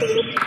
Audio Jungle.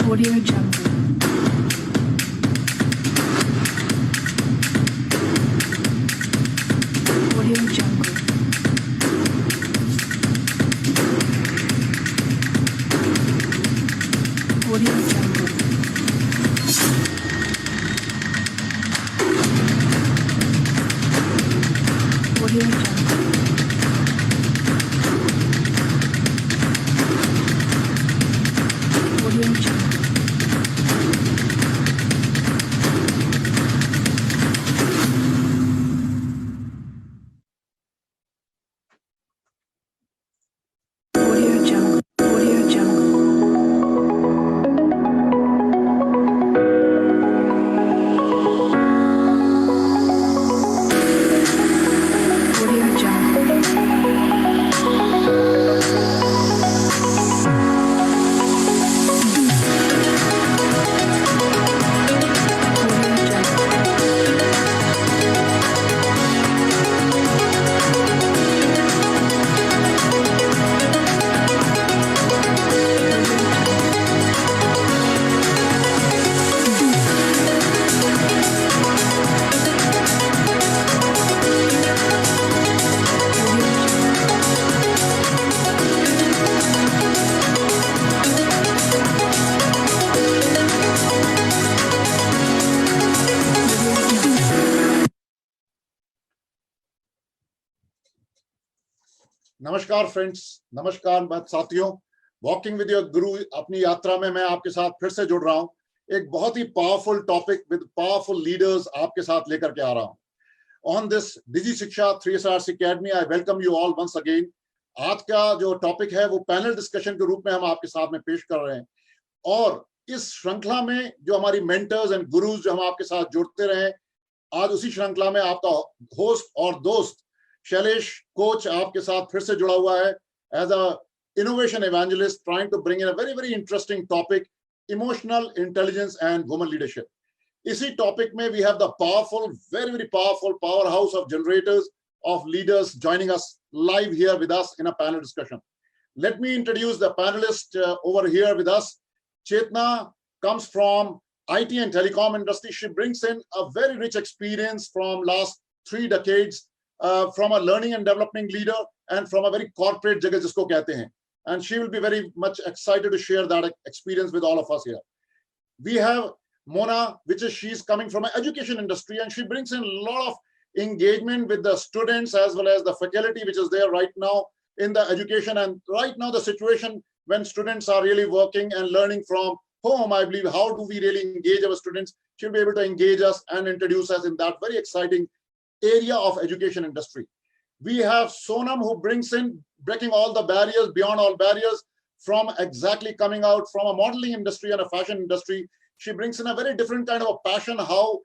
Audio Jungle. Audio Jungle. Audio Jungle. Audio Jungle. Audio Jungle. Audio Jungle. Audio Jungle. Audio Jungle. नमस्कार friends, नमस्कार साथियों। Walking with your गुरु अपनी यात्रा में मैं आपके साथ फिर से जुड़ रहा हूं। एक बहुत ही powerful topic with powerful leaders आपके साथ लेकर के आ रहा हूं। On this Digi Shiksha 3SRC academy, I welcome you all once again. आज का जो टॉपिक है वो पैनल डिस्कशन के रूप में हम आपके साथ में पेश कर रहे हैं, और इस श्रृंखला में जो हमारी मेंटर्स एंड गुरुज जो हम आपके साथ जुड़ते रहे, आज उसी श्रृंखला में आपका होस्ट और दोस्त शैलेश कोच आपके साथ फिर से जुड़ा हुआ है as a innovation evangelist, trying to bring in a very very interesting topic, emotional intelligence and women leadership. इसी टॉपिक में we have the powerful, very very powerful powerhouse of generators of leaders joining us live here with us in a panel discussion. Let me introduce the panelist over here with us. Chetna comes from IT and telecom industry. She brings in a very rich experience from last 3 decades, from a learning and developing leader and from a very corporate जगह जिसको कहते हैं, and she will be very much excited to share that experience with all of us here. We have Mona, which is she's coming from an education industry, and she brings in a lot of engagement with the students as well as the faculty which is there right now in the education. And right now the situation when students are really working and learning from home, I believe, how do we really engage our students? She'll be able to engage us and introduce us in that very exciting area of education industry. We have Sonam, who brings in breaking all the barriers, beyond all barriers, from exactly coming out from a modeling industry and a fashion industry. She brings in a very different kind of a passion, how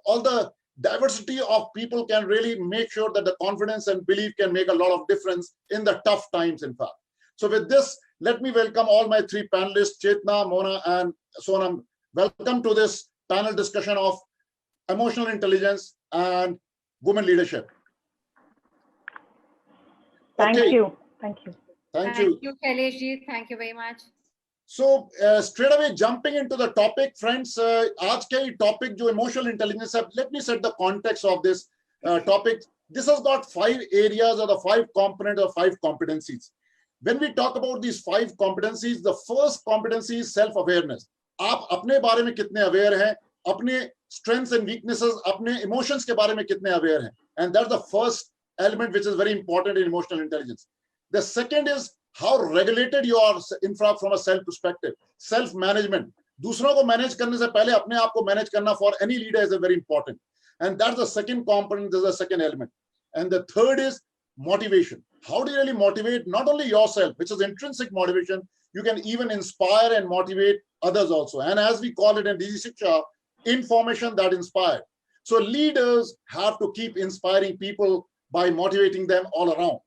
all the diversity of people can really make sure that the confidence and belief can make a lot of difference in the tough times, in fact. So with this, let me welcome all my three panelists, Chetna, Mona, and Sonam. Welcome to this panel discussion of emotional intelligence and women leadership. Thank Okay. you. Thank you. Thank you. Thank you, Shailesh ji. Thank you very much. So straight away jumping into the topic, friends, आज के topic जो emotional intelligence है, let me set the context of this topic. This has got 5 areas or the 5 components or 5 competencies. When we talk about these 5 competencies, the first competency is self-awareness. आप अपने बारे में कितने aware हैं, अपने strengths and weaknesses, अपने emotions के बारे में कितने aware हैं, and that's the first element which is very important in emotional intelligence. The second is how regulated you are from a self perspective, self management. दूसरों को manage करने से पहले अपने आप को manage करना for any leader is a very important, and that's the second component. This is the second element. And the third is motivation. How do you really motivate not only yourself, which is intrinsic motivation, you can even inspire and motivate others also. And as we call it in DG Shiksha, information that inspired. So leaders have to keep inspiring people by motivating them all around.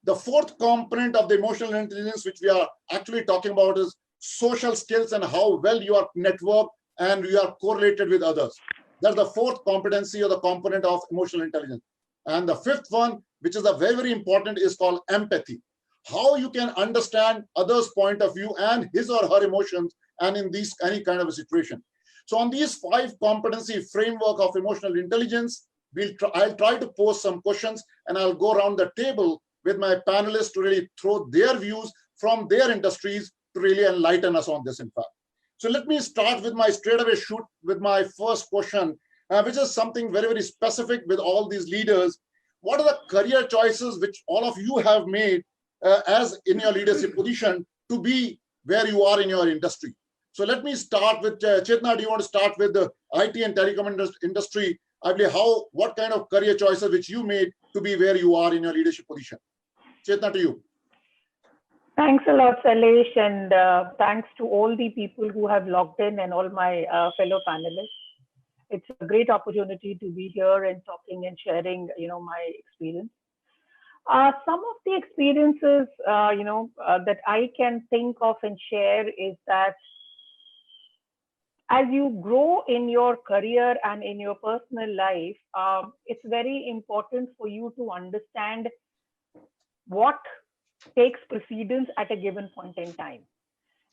The fourth component of the emotional intelligence, which we are actually talking about, is social skills and how well you are networked and you are correlated with others. That's the fourth competency or the component of emotional intelligence. And the fifth one, which is a very, very important, is called empathy. How you can understand others' point of view and his or her emotions and in these any kind of a situation. So on these 5 competency framework of emotional intelligence, I'll try to pose some questions and I'll go around the table with my panelists to really throw their views from their industries to really enlighten us on this, in fact. So let me start with my straight away shoot with my first question, which is something very, very specific with all these leaders. What are the career choices which all of you have made as in your leadership position to be where you are in your industry? So let me start with Chetna. Do you want to start with the IT and telecom industry? I believe what kind of career choices which you made to be where you are in your leadership position? Chetna, to you. Thanks a lot, Shailesh, and thanks to all the people who have logged in and all my fellow panelists. It's a great opportunity to be here and talking and sharing, my experience. Some of the experiences, that I can think of and share is that as you grow in your career and in your personal life, it's very important for you to understand what takes precedence at a given point in time.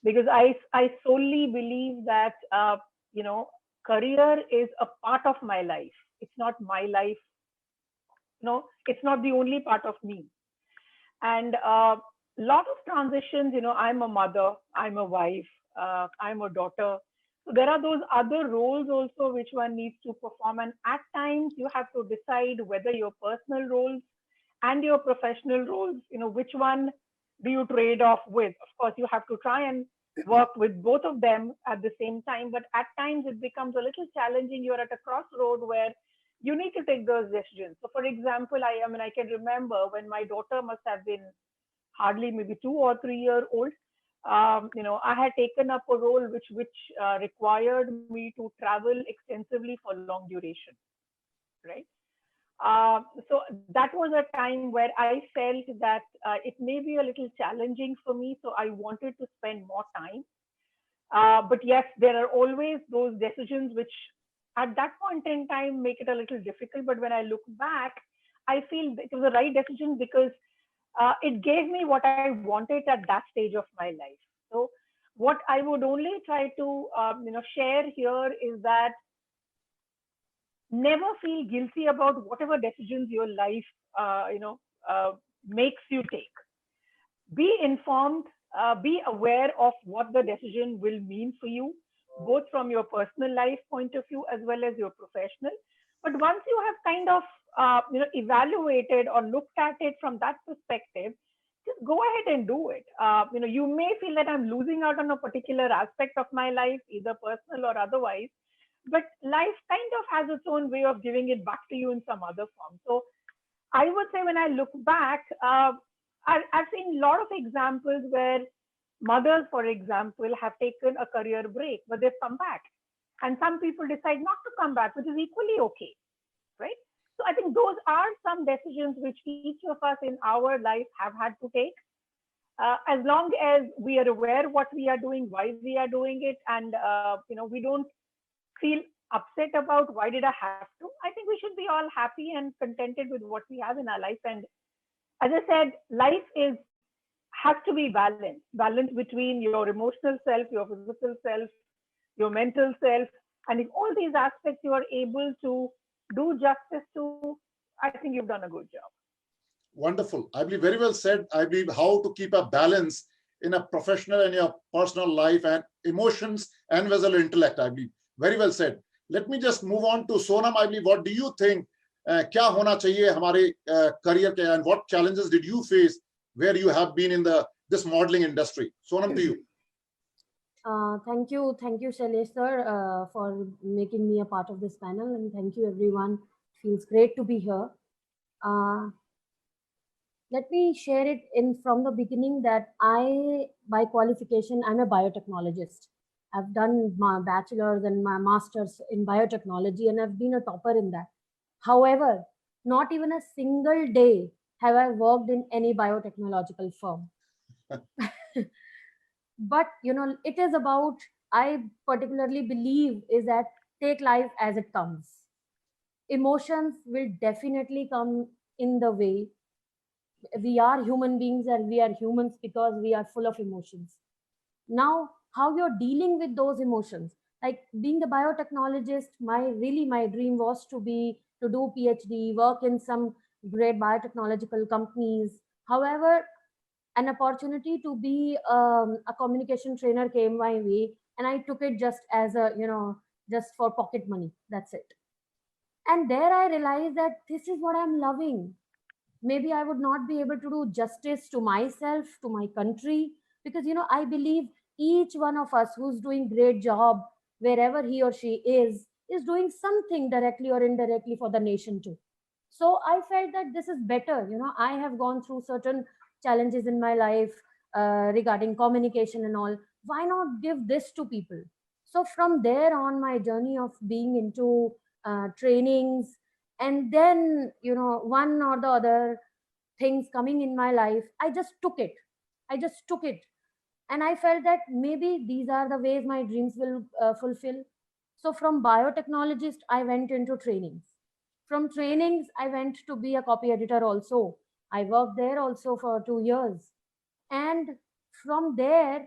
Because I solely believe that, career is a part of my life. It's not my life. It's not the only part of me. And a lot of transitions, I'm a mother, I'm a wife, I'm a daughter. So there are those other roles also which one needs to perform. And at times you have to decide whether your personal roles and your professional roles, which one do you trade off with? Of course, you have to try and work with both of them at the same time. But at times it becomes a little challenging. You're at a crossroad where you need to take those decisions. So for example, I can remember when my daughter must have been hardly maybe 2 or 3 years old. I had taken up a role which required me to travel extensively for long duration, right? So that was a time where I felt that it may be a little challenging for me, so I wanted to spend more time. But yes, there are always those decisions which at that point in time make it a little difficult. But when I look back, I feel it was the right decision because it gave me what I wanted at that stage of my life. So what I would only try to share here is that never feel guilty about whatever decisions your life makes you take. Be informed, be aware of what the decision will mean for you, both from your personal life point of view as well as your professional. But once you have kind of evaluated or looked at it from that perspective, just go ahead and do it. You may feel that I'm losing out on a particular aspect of my life, either personal or otherwise, but life kind of has its own way of giving it back to you in some other form. So I would say when I look back, I've seen a lot of examples where mothers, for example, have taken a career break, but they've come back. And some people decide not to come back, which is equally okay, right? So I think those are some decisions which each of us in our life have had to take. as long as we are aware what we are doing, why we are doing it, and we don't feel upset about why did I have to. I think we should be all happy and contented with what we have in our life. And as I said, life has to be balanced between your emotional self, your physical self, your mental self, and if all these aspects you are able to do justice to, I think you've done a good job. Wonderful. I believe very well said. I believe how to keep a balance in a professional and your personal life and emotions and as well intellect. I believe very well said. Let me just move on to Sonam. I believe, what do you think? क्या होना चाहिए हमारे career के, and what challenges did you face where you have been in this modeling industry? Sonam, to you. Thank you, Shailesh sir, for making me a part of this panel, and thank you everyone. Feels great to be here. Let me share it from the beginning that by qualification, I'm a biotechnologist. I've done my bachelor's and my master's in biotechnology, and I've been a topper in that. However, not even a single day have I worked in any biotechnological firm. But it is about, I particularly believe, is that take life as it comes. Emotions will definitely come in the way. We are human beings and we are humans because we are full of emotions. Now, how you're dealing with those emotions, like being the biotechnologist, my dream was to do PhD, work in some great biotechnological companies. However, an opportunity to be a communication trainer came my way, and I took it just as just for pocket money. That's it. And there I realized that this is what I'm loving. Maybe I would not be able to do justice to myself, to my country, because I believe each one of us who's doing great job wherever he or she is doing something directly or indirectly for the nation too. So I felt that this is better. I have gone through certain challenges in my life regarding communication and all. Why not give this to people? So from there on, my journey of being into trainings, and then one or the other things coming in my life, I just took it. And I felt that maybe these are the ways my dreams will fulfill. So from biotechnologist, I went into trainings. From trainings, I went to be a copy editor also. I worked there also for 2 years. And from there,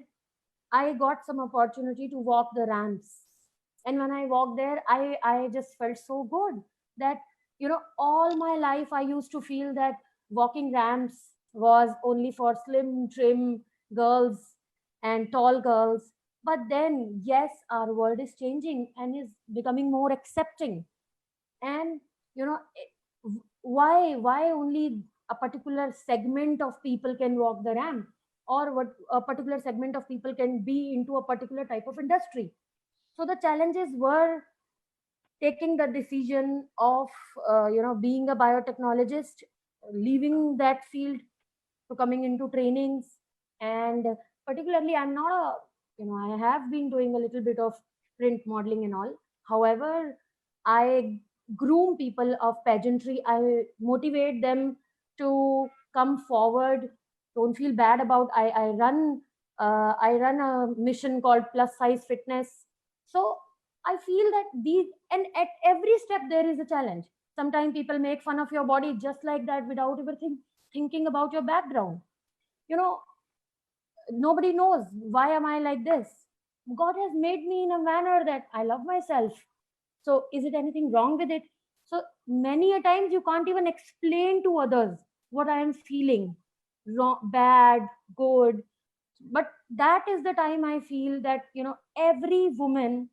I got some opportunity to walk the ramps. And when I walked there, I just felt so good that, all my life I used to feel that walking ramps was only for slim, trim girls and tall girls. But then, yes, our world is changing and is becoming more accepting. And, why only a particular segment of people can walk the ramp, or what a particular segment of people can be into a particular type of industry? So the challenges were taking the decision of being a biotechnologist, leaving that field to coming into trainings. And particularly, I'm not I have been doing a little bit of print modeling and all. However, I groom people of pageantry. I motivate them to come forward. Don't feel bad about. I run a mission called Plus Size Fitness. So I feel that these, and at every step there is a challenge. Sometimes people make fun of your body just like that without ever thinking about your background. Nobody knows why am I like this. God has made me in a manner that I love myself. So is it anything wrong with it? So many a times you can't even explain to others what I am feeling, wrong, bad, good. But that is the time I feel that every woman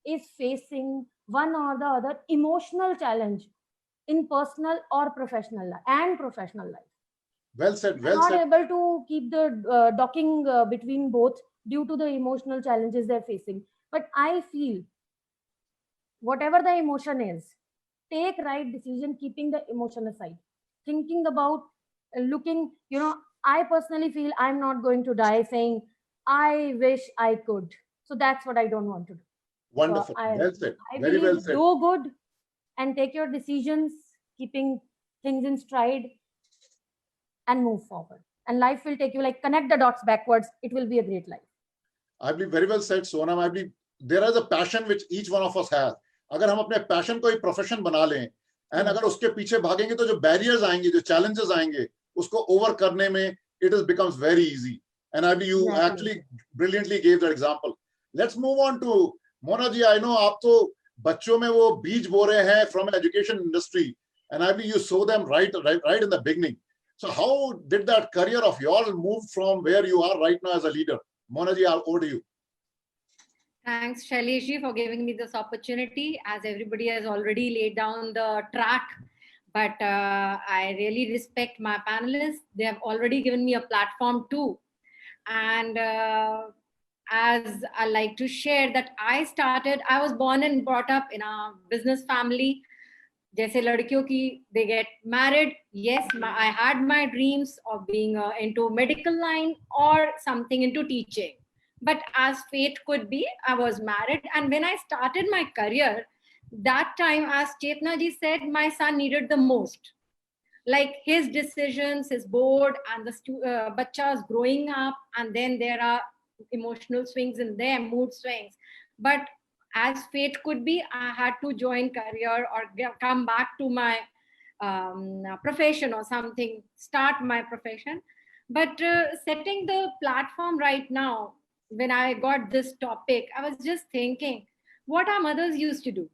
is facing one or the other emotional challenge in personal or professional life. Well said. Well Not said. able to keep the docking between both due to the emotional challenges they're facing. But I feel whatever the emotion is, take right decision, keeping the emotion aside, thinking about looking. I personally feel I'm not going to die saying I wish I could. So that's what I don't want to do. Wonderful. So Well said. I Very believe well said. do good and take your decisions, keeping things in stride, and move forward. and life will take you, like, connect the dots backwards. It will be a great life. I believe very well said, Sonam. I believe there is a passion which each one of us has. अगर हम अपने passion को एक profession बना लें, and अगर उसके पीछे भागेंगे तो जो barriers आएंगे, जो challenges आएंगे, उसको over करने में it is becomes very easy. And I believe you Exactly. actually brilliantly gave that example. Let's move on to Mona ji. I know आप तो बच्चों में वो बीज बो रहे हैं from education industry, and I believe you sow them right in the beginning. So how did that career of yours move from where you are right now as a leader? Mona ji, over to you. Thanks, Shailesh ji, for giving me this opportunity. As everybody has already laid down the track, but I really respect my panelists. They have already given me a platform too. And as I like to share that I was born and brought up in a business family. जैसे लड़कियों की, they get married. Yes, I had my dreams of being into medical line or something into teaching. But as fate could be, I was married. And when I started my career, that time, as Chetna ji said, my son needed the most. Like his decisions, his board, and the bachas growing up, and then there are emotional swings in them, mood swings. But as fate could be, I had to join career or come back to my profession or something, start my profession. But setting the platform right now, when I got this topic, I was just thinking, what our mothers used to do.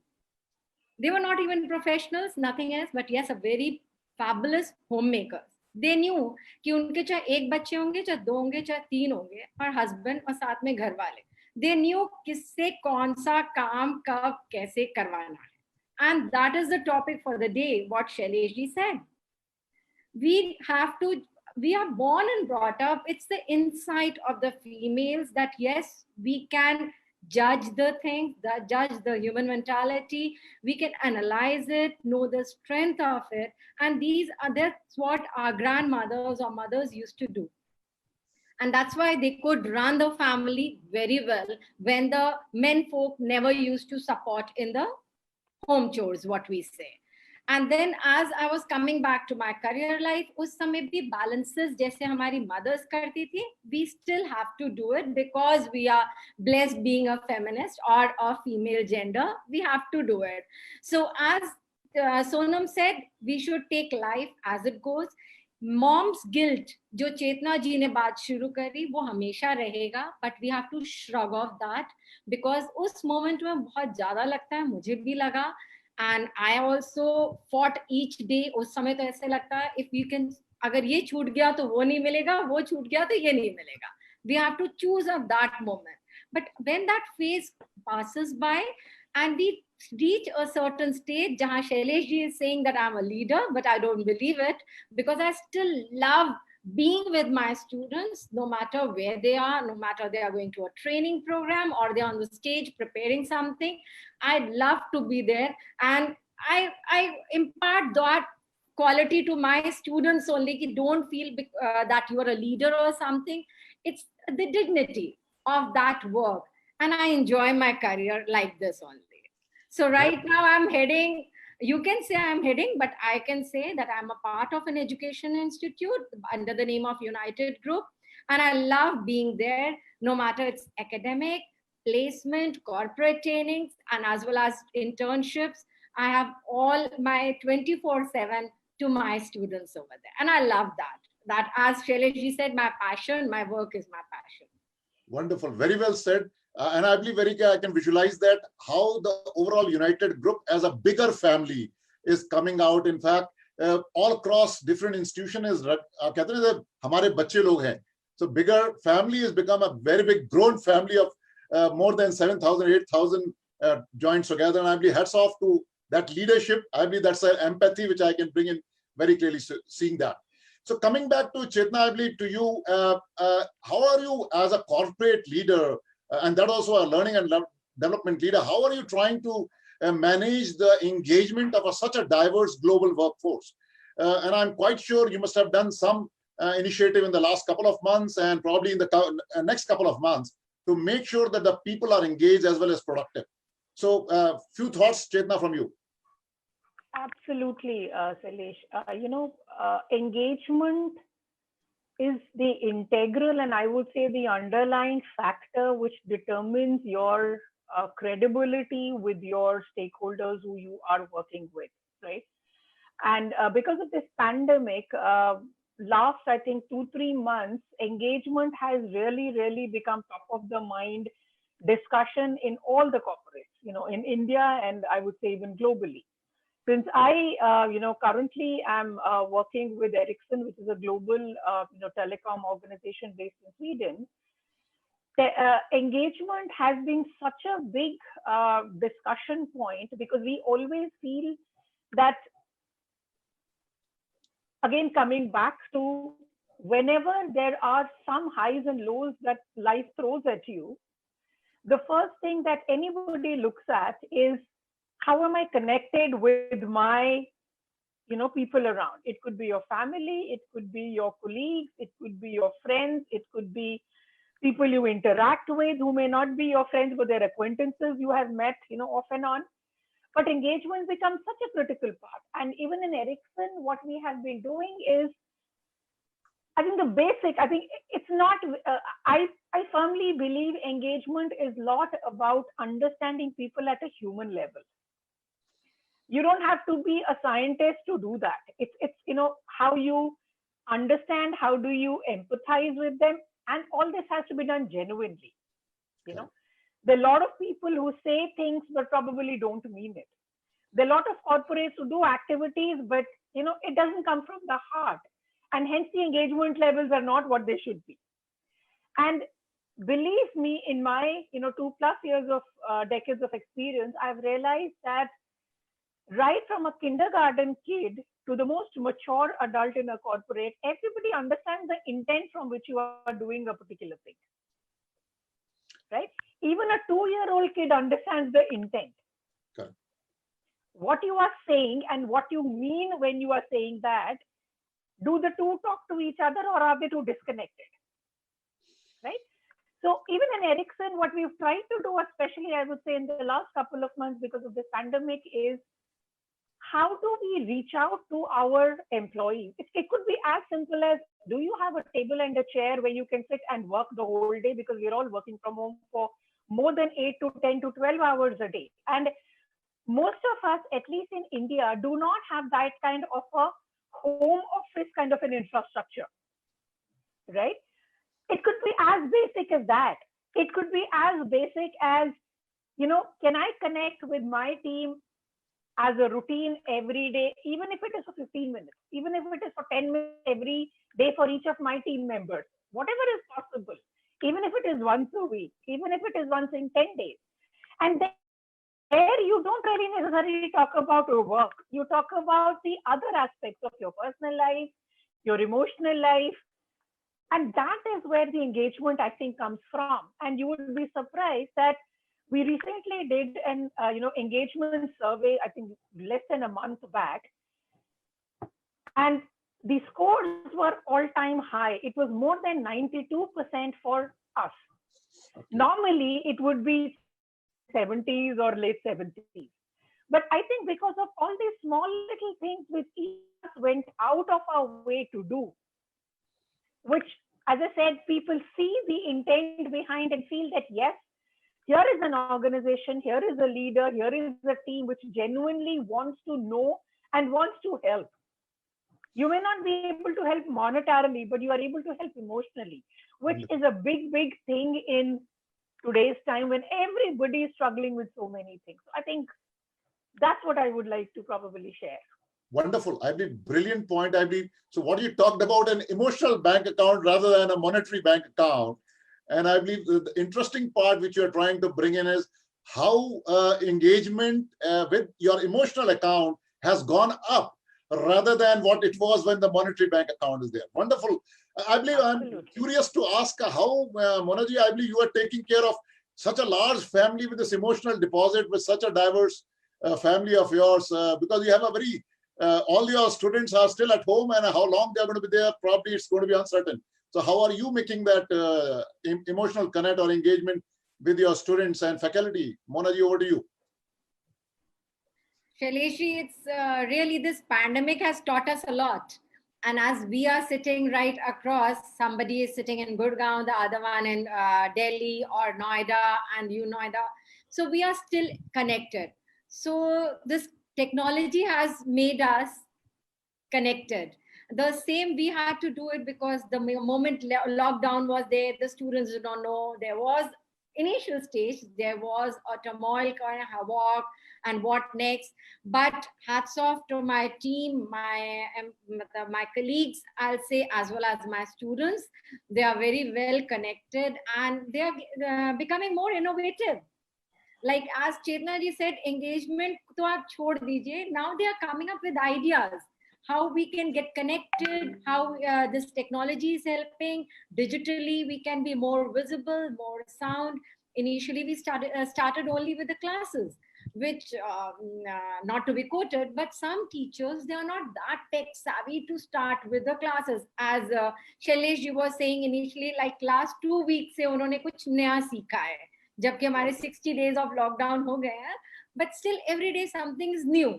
They were not even professionals, nothing else, but yes, a very fabulous homemakers. They knew कि उनके चाहे एक बच्चे होंगे, चाहे दो होंगे, चाहे तीन होंगे, और husband और साथ में घर वाले. They knew किससे कौन सा काम कब कैसे करवाना है. And that is the topic for the day, what Shailesh ji said. We are born and brought up. It's the insight of the females that yes, we can judge the things, judge the human mentality. We can analyze it, know the strength of it. And that's what our grandmothers or mothers used to do. And that's why they could run the family very well when the men folk never used to support in the home chores, what we say. And then as I was coming back to my career life, उस समय भी balances जैसे हमारी mothers करती थी, we still have to do it because we are blessed being a feminist or a female gender, we have to do it. So as Sonam said, we should take life as it goes. Mom's guilt, जो चेतना जी ने बात शुरू करी, वो हमेशा रहेगा, but we have to shrug off that because उस moment में बहुत ज़्यादा लगता है, मुझे भी लगा. And I also fought each day. उस समय तो ऐसे लगता है, if you can, अगर ये छूट गया तो वो नहीं मिलेगा, वो छूट गया तो ये नहीं मिलेगा. We have to choose at that moment. But when that phase passes by and we reach a certain stage, jahan Shailesh ji is saying that I'm a leader, but I don't believe it because I still love being with my students, no matter where they are, no matter they are going to a training program or they're on the stage preparing something. I love to be there, and I impart that quality to my students only. Ki don't feel that you are a leader or something. It's the dignity of that work, and I enjoy my career like this only. So right now I'm heading, you can say I'm heading, but I can say that I'm a part of an education institute under the name of United Group. And I love being there, no matter it's academic, placement, corporate trainings, and as well as internships. I have all my 24/7 to my students over there. And I love that. That, as Shailesh ji said, my passion, my work is my passion. Wonderful. Very well said. And I believe I can visualize that how the overall United Group as a bigger family is coming out. In fact, all across different institutions is कहते हैं हमारे बच्चे लोग हैं. So bigger family has become a very big grown family of more than 7,000, 8,000 joints together. And I believe hats off to that leadership. I believe that's an empathy which I can bring in very clearly seeing that. So coming back to Chetna, I believe to you, how are you as a corporate leader, and that also a learning and development leader, how are you trying to manage the engagement of such a diverse global workforce? And I'm quite sure you must have done some initiative in the last couple of months and probably in the next couple of months to make sure that the people are engaged as well as productive. So few thoughts, Chetna, from you. Absolutely, Shailesh. Engagement is the integral and I would say the underlying factor which determines your credibility with your stakeholders who you are working with, right? And because of this pandemic, last, I think, 2-3 months, engagement has really become top of the mind discussion in all the corporates, in India and I would say even globally. Since I, currently am working with Ericsson, which is a global, telecom organization based in Sweden, engagement has been such a big discussion point because we always feel that, again, coming back to whenever there are some highs and lows that life throws at you, the first thing that anybody looks at is how am I connected with my, people around. It could be your family, it could be your colleagues, it could be your friends, it could be people you interact with who may not be your friends, but they're acquaintances you have met, off and on. But engagement becomes such a critical part. And even in Ericsson, what we have been doing is, I think the basic, I think it's not, I firmly believe engagement is a lot about understanding people at a human level. You don't have to be a scientist to do that. It's how you understand, how do you empathize with them, and all this has to be done genuinely. There are a lot of people who say things but probably don't mean it. There are a lot of corporates who do activities, but it doesn't come from the heart, and hence the engagement levels are not what they should be. And believe me, in my 2+ years of decades of experience, I've realized that right from a kindergarten kid to the most mature adult in a corporate, everybody understands the intent from which you are doing a particular thing, right? Even a 2-year-old kid understands the intent. Okay. What you are saying and what you mean when you are saying that, do the two talk to each other or are they too disconnected, right? So even in Ericsson, what we've tried to do, especially I would say in the last couple of months because of this pandemic, is how do we reach out to our employees? It could be as simple as, do you have a table and a chair where you can sit and work the whole day, because we're all working from home for more than 8 to 10 to 12 hours a day. And most of us, at least in India, do not have that kind of a home office kind of an infrastructure, right? It could be as basic as that. It could be as basic as, can I connect with my team as a routine every day, even if it is for 15 minutes, even if it is for 10 minutes every day for each of my team members, whatever is possible, even if it is once a week, even if it is once in 10 days. And there you don't really necessarily talk about your work. You talk about the other aspects of your personal life, your emotional life. And that is where the engagement, I think, comes from. And you would be surprised that we recently did an engagement survey, I think less than a month back. And the scores were all-time high. It was more than 92% for us. Okay. Normally, it would be 70s or late 70s. But I think because of all these small little things which each of us went out of our way to do, which, as I said, people see the intent behind and feel that, yes, here is an organization, here is a leader, here is a team which genuinely wants to know and wants to help. You may not be able to help monetarily, but you are able to help emotionally, which is a big thing in today's time when everybody is struggling with so many things. I think that's what I would like to probably share. Wonderful. I believe brilliant point. I believe so. What you talked about, an emotional bank account rather than a monetary bank account. And I believe the interesting part which you're trying to bring in is how engagement with your emotional account has gone up rather than what it was when the monetary bank account is there. Wonderful. I believe Absolutely. I'm curious to ask how, Monaji, I believe you are taking care of such a large family with this emotional deposit with such a diverse family of yours, because you have a very, all your students are still at home, and how long they're going to be there, probably it's going to be uncertain. So how are you making that emotional connect or engagement with your students and faculty? Monaji, over to you. Shaileshi, it's really, this pandemic has taught us a lot. And as we are sitting right across, somebody is sitting in Gurgaon, the other one in Delhi or Noida, and you Noida. So we are still connected. So this technology has made us connected. The same we had to do it because the moment lockdown was there, the students did not know. There was initial stage, there was a turmoil, kind of havoc, and what next. But hats off to my team, my colleagues, I'll say, as well as my students. They are very well connected and they are becoming more innovative. Like as Chetna ji said, engagement to aap chhod dijiye. Now they are coming up with ideas how we can get connected, how this technology is helping. Digitally, we can be more visible, more sound. Initially, we started only with the classes, which not to be quoted, but some teachers, they are not that tech savvy to start with the classes. As Shailesh ji was saying initially, like last 2 weeks से उन्होंने कुछ नया सीखा है, जबकि हमारे 60 days of lockdown हो गए हैं, but still every day something is new.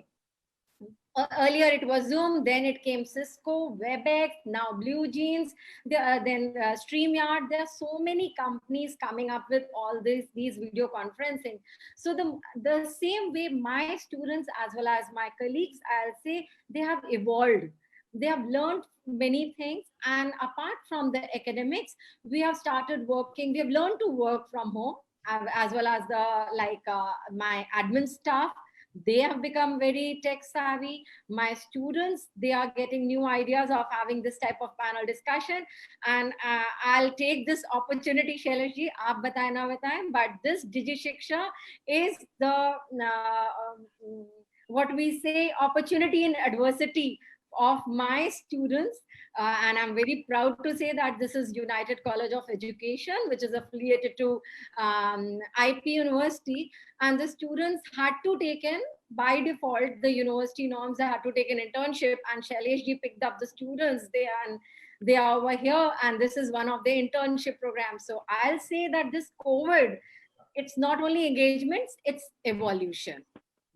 Earlier it was Zoom, then it came Cisco, WebEx, now BlueJeans, then StreamYard. There are so many companies coming up with all these video conferencing. So the same way my students as well as my colleagues, I'll say, they have evolved. They have learned many things, and apart from the academics, we have started working. We have learned to work from home, as well as my admin staff. They have become very tech savvy. My students, they are getting new ideas of having this type of panel discussion. And I'll take this opportunity, Shailesh ji, aap bataye na bataye, but this DigiShiksha is the, what we say, opportunity in adversity of my students. And I'm very proud to say that this is United College of Education, which is affiliated to IP University. And the students had to take in, by default, the university norms, they had to take an internship, and Shailesh ji picked up the students there, and they are over here, and this is one of the internship programs. So I'll say that this COVID, it's not only engagements, it's evolution.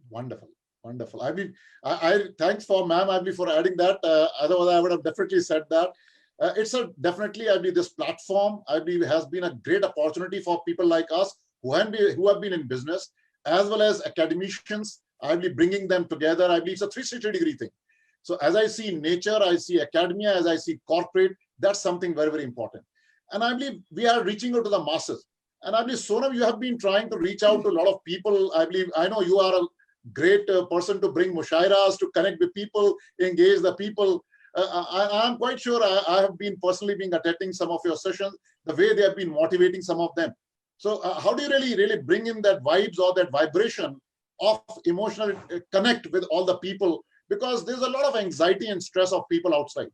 Wonderful. Wonderful. I mean, I thanks for ma'am, I mean, for adding that. Otherwise, I would have definitely said that. It's a definitely, I mean, this platform, I believe, has been a great opportunity for people like us who have been in business, as well as academicians. I believe bringing them together. I believe it's a 360-degree thing. So as I see nature, I see academia, as I see corporate, that's something very, very important. And I believe we are reaching out to the masses. And I believe, Sonam, you have been trying to reach out to a lot of people. I believe, I know you are a great person to bring mushairas, to connect with people, engage the people. I'm quite sure I have been personally attending some of your sessions, the way they have been motivating some of them. So how do you really bring in that vibes or that vibration of emotional connect with all the people? Because there's a lot of anxiety and stress of people outside.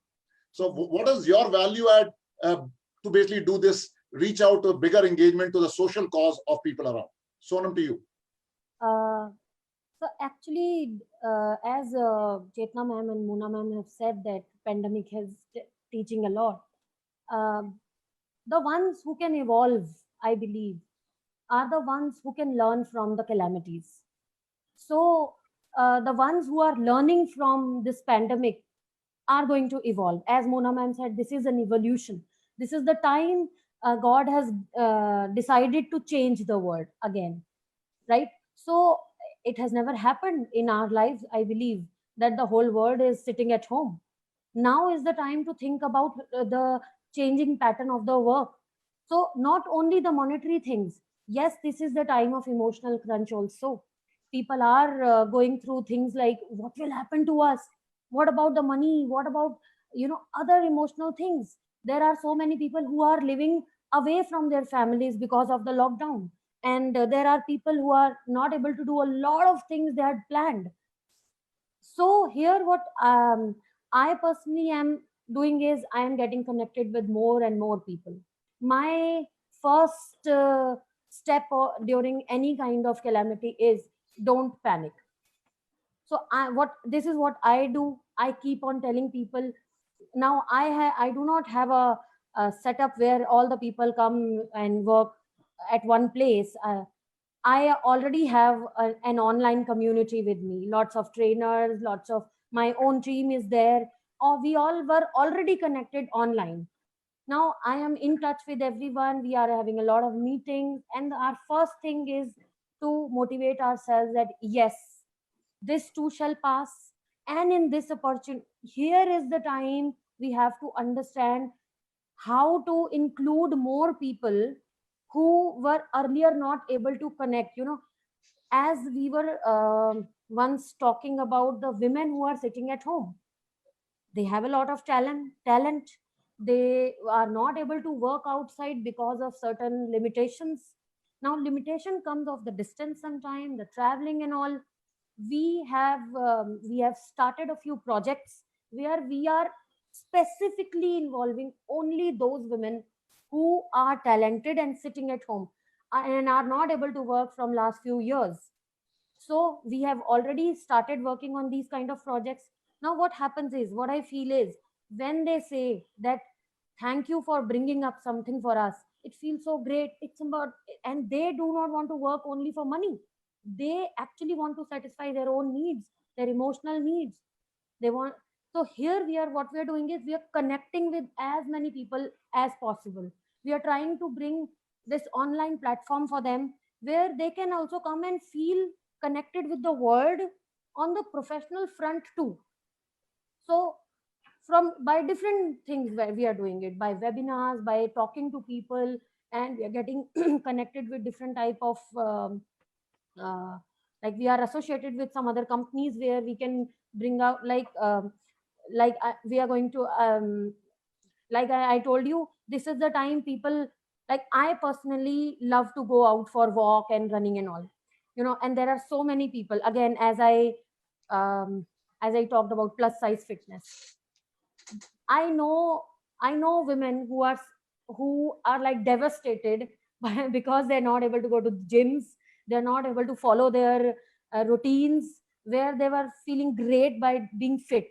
So what is your value add to basically do this, reach out to bigger engagement to the social cause of people around? Sonam, to you. So actually, as Chetna ma'am and Mona ma'am have said, that pandemic has teaching a lot. The ones who can evolve, I believe, are the ones who can learn from the calamities. So the ones who are learning from this pandemic are going to evolve. As Mona ma'am said, this is an evolution. This is the time God has decided to change the world again, right? So it has never happened in our lives, I believe, that the whole world is sitting at home. Now is the time to think about the changing pattern of the work. So not only the monetary things, yes, this is the time of emotional crunch also. People are going through things like, what will happen to us? What about the money? What about, other emotional things? There are so many people who are living away from their families because of the lockdown. And there are people who are not able to do a lot of things they had planned. So here what I personally am doing is I am getting connected with more and more people. My first step during any kind of calamity is don't panic. So this is what I do. I keep on telling people. Now I do not have a setup where all the people come and work at one place. I already have an online community with me. Lots of trainers, lots of my own team is there. or we all were already connected online. Now I am in touch with everyone. We are having a lot of meetings, and our first thing is to motivate ourselves that yes, this too shall pass. And in this opportunity, here is the time we have to understand how to include more people who were earlier not able to connect. As we were once talking about the women who are sitting at home, they have a lot of talent. They are not able to work outside because of certain limitations. Now limitation comes of the distance, sometime the traveling and all. We have started a few projects where we are specifically involving only those women who are talented and sitting at home and are not able to work from last few years. So we have already started working on these kind of projects. Now what happens is, what I feel is, when they say that thank you for bringing up something for us, it feels so great. It's about, and they do not want to work only for money. They actually want to satisfy their own needs, their emotional needs. They want. So here we are, what we are doing is, we are connecting with as many people as possible. We are trying to bring this online platform for them, where they can also come and feel connected with the world on the professional front too. So from, by different things, where we are doing it by webinars, by talking to people, and we are getting connected with different type of uh, like, we are associated with some other companies where we can bring out, we are going to like I told you, this is the time people, like, I personally love to go out for walk and running and all, and there are so many people, again, um, as I talked about plus size fitness. I know i know women who are like devastated because they're not able to go to gyms. They're not able to follow their routines where they were feeling great by being fit.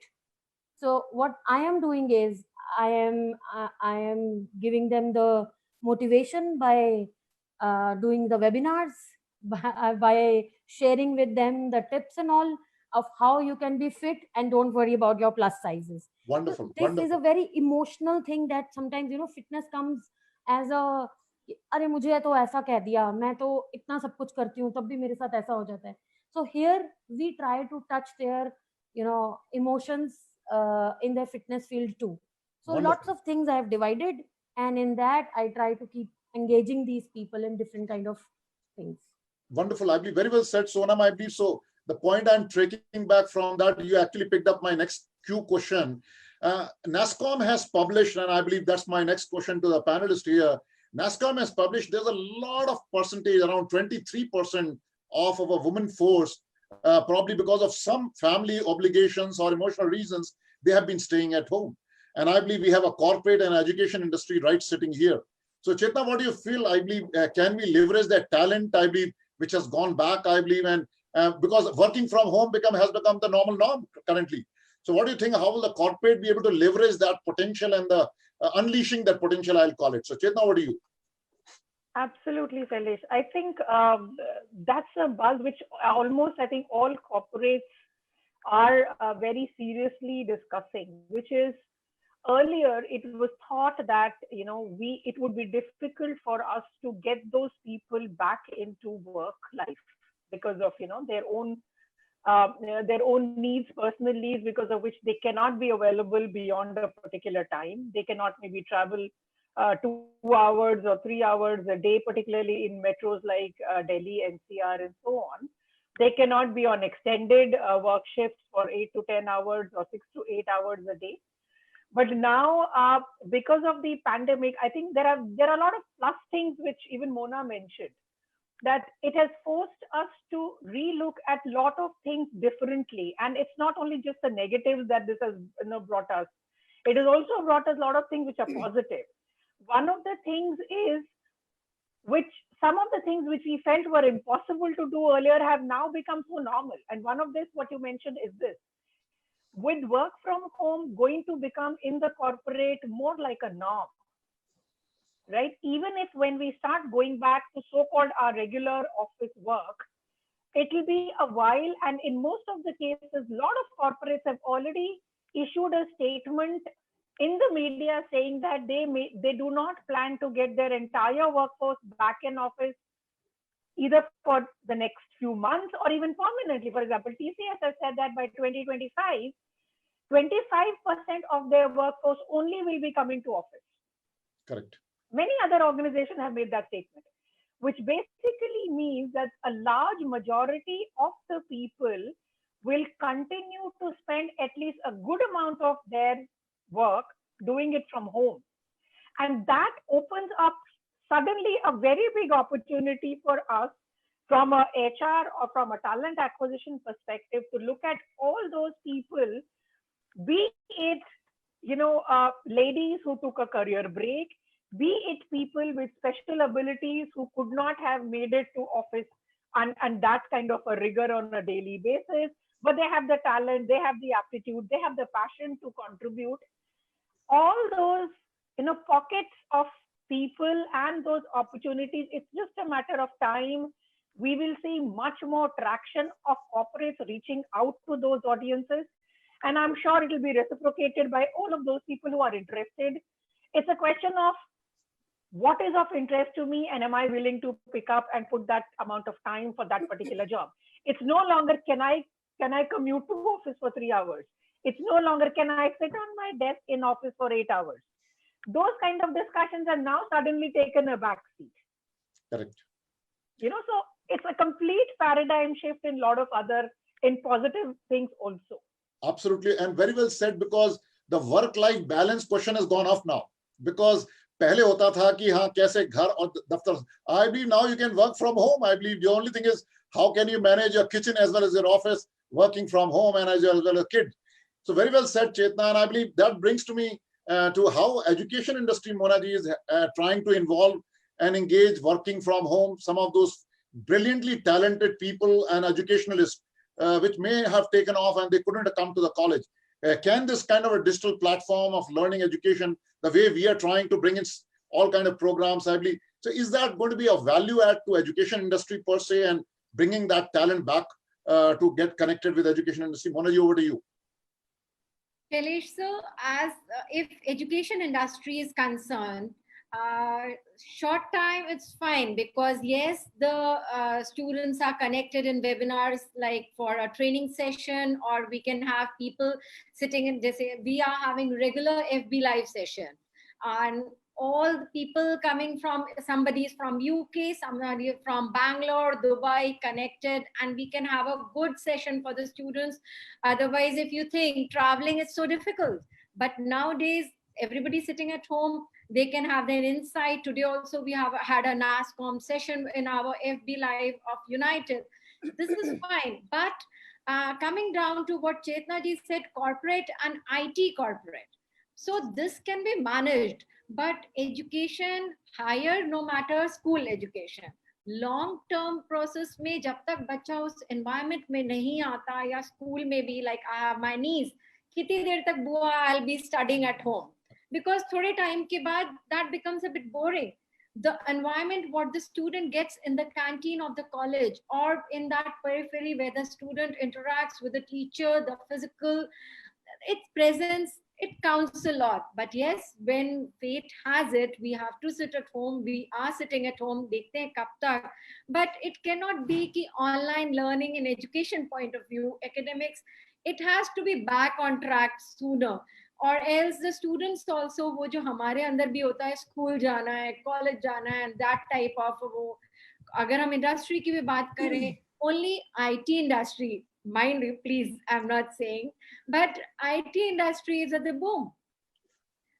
So what I am doing is, I am giving them the motivation by doing the webinars, by sharing with them the tips and all of how you can be fit and don't worry about your plus sizes. So Wonderful, this is a wonderful. very emotional thing, that sometimes fitness comes as a, अरे मुझे तो ऐसा कह दिया, मैं तो इतना सब कुछ करती हूँ तब भी मेरे साथ ऐसा हो जाता है. So here we try to touch their emotions in their fitness field too. So lots Wonderful. of things I have divided, and in that I try to keep engaging these people in different kind of things. Wonderful. I believe very well said, Sonam. I believe so. The point I'm taking back from that, you actually picked up my next Q question. NASCOM has published, and I believe that's my next question to the panelist here. NASCOM has published, there's a lot of percentage, around 23% of our women force, probably because of some family obligations or emotional reasons, they have been staying at home. And I believe we have a corporate and education industry right sitting here. So Chetna, what do you feel? I believe, can we leverage that talent, I believe, which has gone back, I believe, and because working from home has become the normal norm currently. So what do you think? How will the corporate be able to leverage that potential and the unleashing that potential, I'll call it. So Chetna, what do you? Absolutely, Shailesh. I think that's a buzz which almost, I think, all corporates are very seriously discussing, which is, earlier it was thought that it would be difficult for us to get those people back into work life because of their own needs, personal needs, because of which they cannot be available beyond a particular time. They cannot maybe travel 2 hours or 3 hours a day, particularly in metros like Delhi, NCR, and so on. They cannot be on extended work shifts for 8 to 10 hours or 6 to 8 hours a day. But now, because of the pandemic, I think there are a lot of plus things which even Mona mentioned, that it has forced us to relook at a lot of things differently. And it's not only just the negatives that this has brought us. It has also brought us a lot of things which are positive. One of the things is, which some of the things which we felt were impossible to do earlier have now become so normal. And one of this, what you mentioned, is this. With work from home going to become in the corporate more like a norm, right? Even if when we start going back to so-called our regular office work, it will be a while. And in most of the cases, a lot of corporates have already issued a statement in the media saying that they do not plan to get their entire workforce back in office either for the next few months or even permanently. For example, TCS has said that by 2025, 25% of their workforce only will be coming to office. Correct. Many other organizations have made that statement, which basically means that a large majority of the people will continue to spend at least a good amount of their work doing it from home. And that opens up suddenly a very big opportunity for us from a HR or from a talent acquisition perspective to look at all those people, be it, ladies who took a career break, be it people with special abilities who could not have made it to office and that kind of a rigor on a daily basis, but they have the talent, they have the aptitude, they have the passion to contribute. All those, pockets of people and those opportunities, it's just a matter of time. We will see much more traction of corporates reaching out to those audiences. And I'm sure it will be reciprocated by all of those people who are interested. It's a question of what is of interest to me and am I willing to pick up and put that amount of time for that particular job. It's no longer can I commute to office for 3 hours. It's no longer can I sit on my desk in office for 8 hours. Those kind of discussions are now suddenly taken a back seat. Correct. So it's a complete paradigm shift in a lot of other in positive things also. Absolutely, and very well said, because the work-life balance question has gone off now. Because पहले होता था कि हाँ कैसे घर और दफ्तर. I believe now you can work from home. I believe the only thing is how can you manage your kitchen as well as your office working from home and as well as a kid. So very well said, Chetna, and I believe that brings to me to how education industry, Monaji, is trying to involve and engage working from home some of those brilliantly talented people and educationalists which may have taken off and they couldn't come to the college. Can this kind of a digital platform of learning education, the way we are trying to bring in all kind of programs, I believe, so is that going to be a value add to education industry per se and bringing that talent back to get connected with education industry? Monaji, over to you. Shailesh, so as if education industry is concerned, short time it's fine, because yes, the students are connected in webinars like for a training session, or we can have people sitting in this. We are having regular FB live session, and all the people coming from, somebody's from UK, somebody from Bangalore, Dubai, connected, and we can have a good session for the students. Otherwise, if you think traveling is so difficult, but nowadays everybody sitting at home, they can have their insight. Today also we have had a NASCOM session in our FB Live of United. This is fine. But coming down to what Chetna ji said, corporate and IT corporate. So this can be managed, but education higher, no matter school education. Long-term process में जब तक बच्चा उस environment में नहीं आता, या school में भी, like I have my niece, कितनी देर तक बुआ I'll be studying at home. Because थोड़े time के बाद that becomes a bit boring. The environment what the student gets in the canteen of the college or in that periphery where the student interacts with the teacher, the physical, its presence, it counts a lot. But yes, when fate has it, we have to sit at home. We are sitting at home. Dekhte hain kab tak. But it cannot be ki online learning in education point of view, academics, it has to be back on track sooner. Or else the students also, वो जो हमारे अंदर भी होता है, school जाना है, college जाना है, that type of वो. अगर हम इंडस्ट्री की भी बात करें, only IT industry, mind you, please, I'm not saying, but IT industry is at the boom.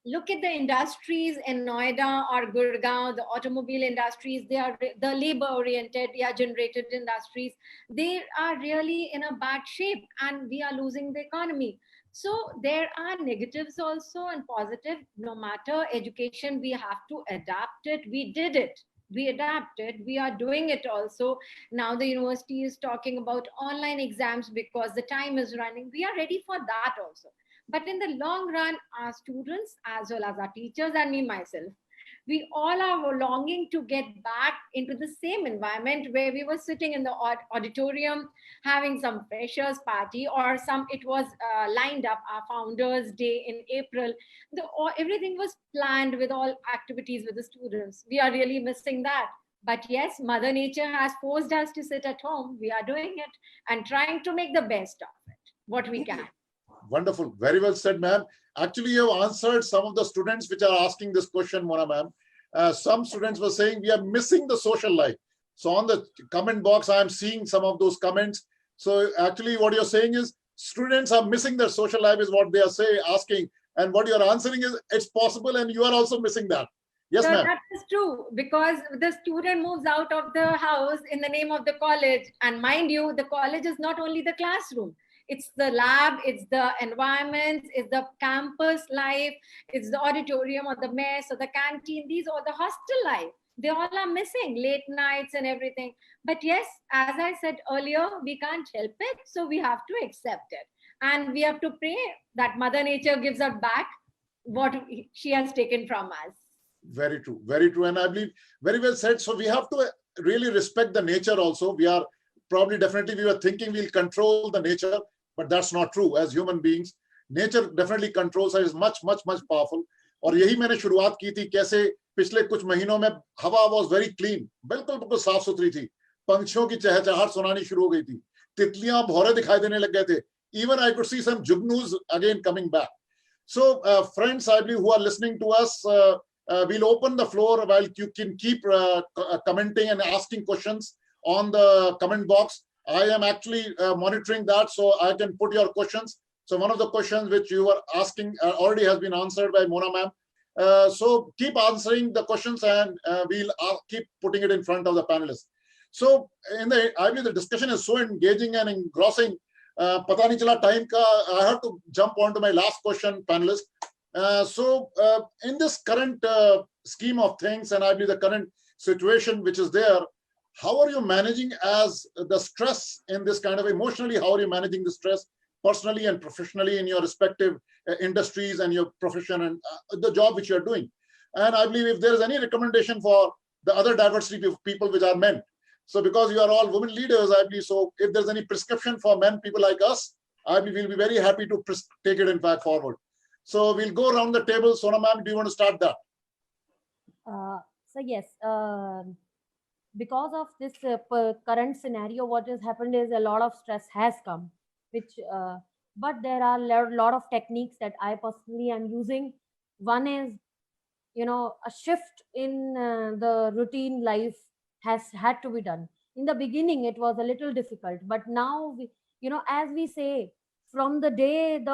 Look at the industries in Noida or Gurgaon, the automobile industries, they are the labor-oriented, generated industries. They are really in a bad shape and we are losing the economy. So there are negatives also and positive. No matter education, we have to adapt it. We did it. We adapted. We are doing it also. Now the university is talking about online exams because the time is running. We are ready for that also. But in the long run, our students as well as our teachers and me myself, We all are longing to get back into the same environment where we were sitting in the auditorium having some freshers party, or some, it was lined up our founders day in April. Everything was planned with all activities with the students. We are really missing that. But yes, Mother Nature has forced us to sit at home. We are doing it and trying to make the best of it, what we can. Wonderful. Very well said, ma'am. Actually, you have answered some of the students which are asking this question, Mona ma'am. Some students were saying we are missing the social life. So on the comment box, I am seeing some of those comments. So actually what you're saying is students are missing their social life is what they are asking. And what you're answering is it's possible and you are also missing that. Yes, So ma'am. that is true, because the student moves out of the house in the name of the college. And mind you, the college is not only the classroom. It's the lab, it's the environment, it's the campus life, it's the auditorium or the mess or the canteen. These are the hostel life. They all are missing, late nights and everything. But yes, as I said earlier, we can't help it. So we have to accept it. And we have to pray that Mother Nature gives us back what she has taken from us. Very true. Very true. And I believe very well said. So we have to really respect the nature also. We are definitely we were thinking we'll control the nature, but that's not true. As human beings, nature definitely controls us, is much powerful. और यही मैंने शुरुआत की थी कैसे पिछले कुछ महीनों में हवा was very clean, बिल्कुल साफ सुथरी थी, पंछियों की चहचहाट सुनानी शुरू हो गई थी, तितलियां भौरे दिखाई देने लग गए थे. Even I could see some jugnus again coming back. So friends, I believe who are listening to us, we'll open the floor while you can keep commenting and asking questions on the comment box. I am actually monitoring that, so I can put your questions. So one of the questions which you were asking already has been answered by Mona ma'am. So keep answering the questions and we'll keep putting it in front of the panelists. So I believe the discussion is so engaging and engrossing. पता नहीं चला time का. I have to jump on to my last question, panelists. So in this current scheme of things, and I believe the current situation which is there, how are you managing as the stress in this kind of emotionally? How are you managing the stress personally and professionally in your respective industries and your profession and the job which you are doing? And I believe if there is any recommendation for the other diversity of people which are men. So because you are all women leaders, I believe, so if there's any prescription for men, people like us, I believe we'll be very happy to take it in fact forward. So we'll go around the table. Sona ma'am, do you want to start that? So yes, because of this current scenario, what has happened is a lot of stress has come, which but there are a lot of techniques that I personally am using. One is, a shift in the routine life has had to be done. In the beginning, it was a little difficult, but now as we say, from the day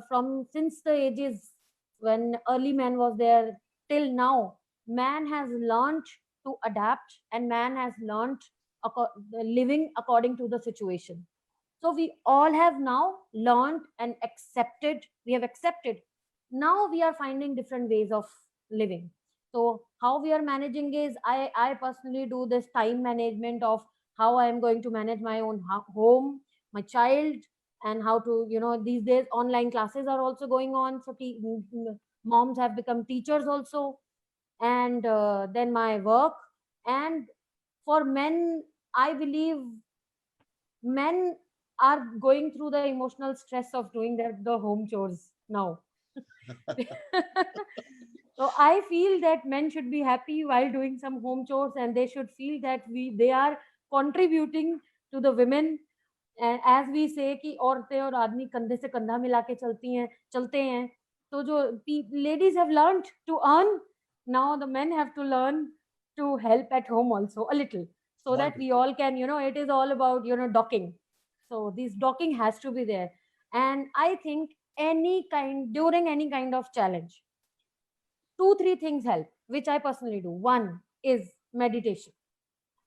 from since the ages when early man was there till now, man has learned to adapt and man has learned living according to the situation. So we all have now learned and accepted. We have accepted. Now we are finding different ways of living. So how we are managing is I personally do this time management of how I am going to manage my own home, my child, and how to, these days online classes are also going on. So moms have become teachers also. And then my work. And for men, I believe men are going through the emotional stress of doing the home chores now. So I feel that men should be happy while doing some home chores, and they should feel that they are contributing to the women. And as we say कि औरतें और आदमी कंधे से कंधा मिला के चलते हैं, तो जो ladies have learned to earn, now the men have to learn to help at home also a little, so that we all can, it is all about, docking. So this docking has to be there. And I think during any kind of challenge, 2-3 things help, which I personally do. One is meditation,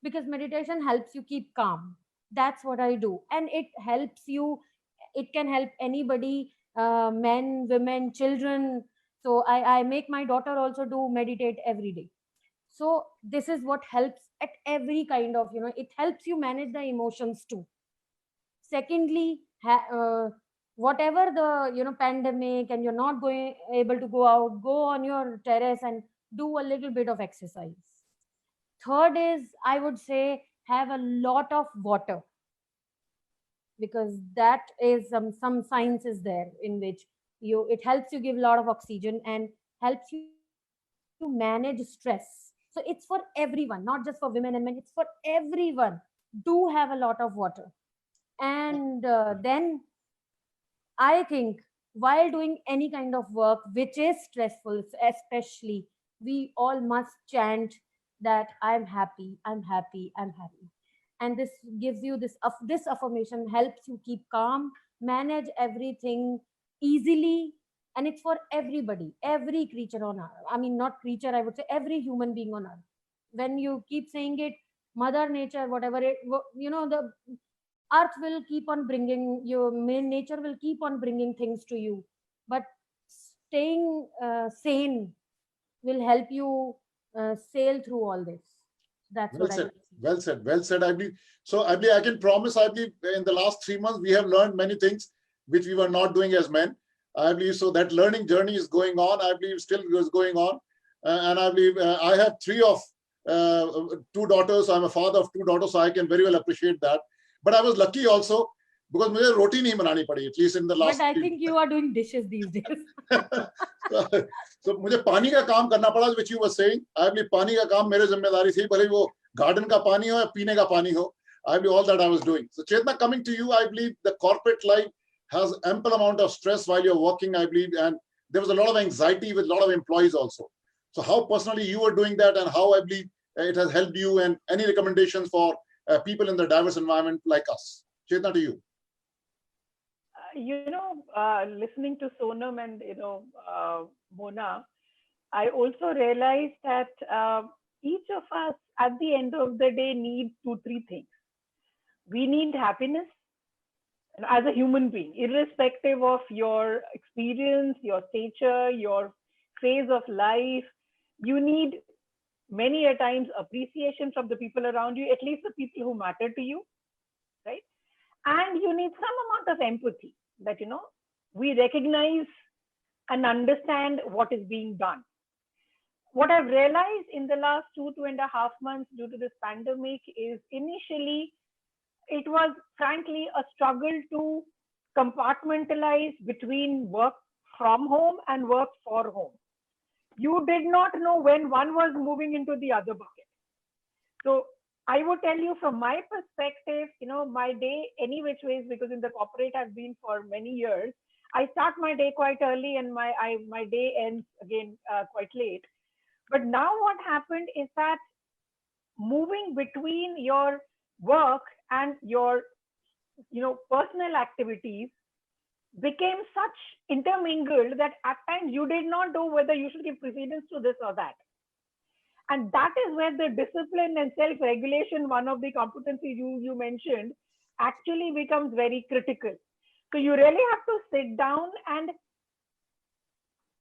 because meditation helps you keep calm. That's what I do. And it helps you, it can help anybody, men, women, children. So I make my daughter also do meditate every day. So this is what helps at every kind of, it helps you manage the emotions too. Secondly, whatever the pandemic and you're not able to go out, go on your terrace and do a little bit of exercise. Third is, I would say, have a lot of water, because that is some science is there in which it helps you give a lot of oxygen and helps you manage stress. So it's for everyone, not just for women and men, it's for everyone. Do have a lot of water. And then I think while doing any kind of work which is stressful, especially, we all must chant that I'm happy, I'm happy, I'm happy. And this gives you this affirmation helps you keep calm, manage everything easily, and it's for everybody, every creature on earth. I mean, not creature, I would say every human being on earth. When you keep saying it, Mother Nature, whatever the earth will keep on bringing your main nature will keep on bringing things to you, but staying sane will help you sail through all this. That's Well what I said. would say. Well said. Well said. I believe so. I believe I can promise. I believe in the last 3 months we have learned many things which we were not doing as men. I believe so that learning journey is going on. I believe still is going on, and I believe I have two daughters. I'm a father of two daughters, so I can very well appreciate that. But I was lucky also because मुझे रोटी नहीं बनानी पड़ी, at least in the But last. I think you are doing dishes these days. so मुझे पानी का काम करना पड़ा, which you were saying. I believe पानी का काम मेरे जिम्मेदारी थी, भले वो garden का पानी हो या पीने का पानी हो. I believe all that I was doing. So Chetna, coming to you, I believe the corporate life has ample amount of stress while you're working, I believe, and there was a lot of anxiety with a lot of employees also. So how personally you were doing that, and how I believe it has helped you, and any recommendations for people in the diverse environment like us? Chetna, to you. Listening to Sonam and Mona, I also realized that each of us at the end of the day needs 2-3 things. We need happiness as a human being, irrespective of your experience, your stature, your phase of life. You need many a times appreciation from the people around you, at least the people who matter to you, right? And you need some amount of empathy that, we recognize and understand what is being done. What I've realized in the last 2.5 months due to this pandemic is initially it was frankly a struggle to compartmentalize between work from home and work for home. You did not know when one was moving into the other bucket. So I would tell you from my perspective, my day any which ways, because in the corporate I've been for many years, I start my day quite early and my day ends again quite late. But now what happened is that moving between your work and your personal activities became such intermingled that at times you did not know whether you should give precedence to this or that. And that is where the discipline and self-regulation, one of the competencies you mentioned, actually becomes very critical. So you really have to sit down, and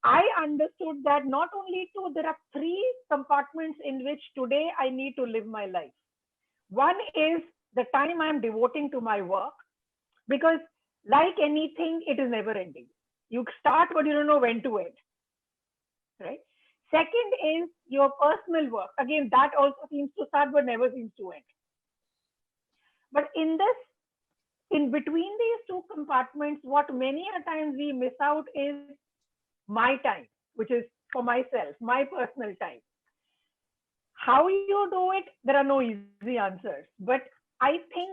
I understood that not only there are 3 compartments in which today I need to live my life. One is the time I'm devoting to my work, because like anything, it is never ending. You start, but you don't know when to end, right? Second is your personal work. Again, that also seems to start, but never seems to end. But in between these 2 compartments, what many a times we miss out is my time, which is for myself, my personal time. How you do it, there are no easy answers. But I think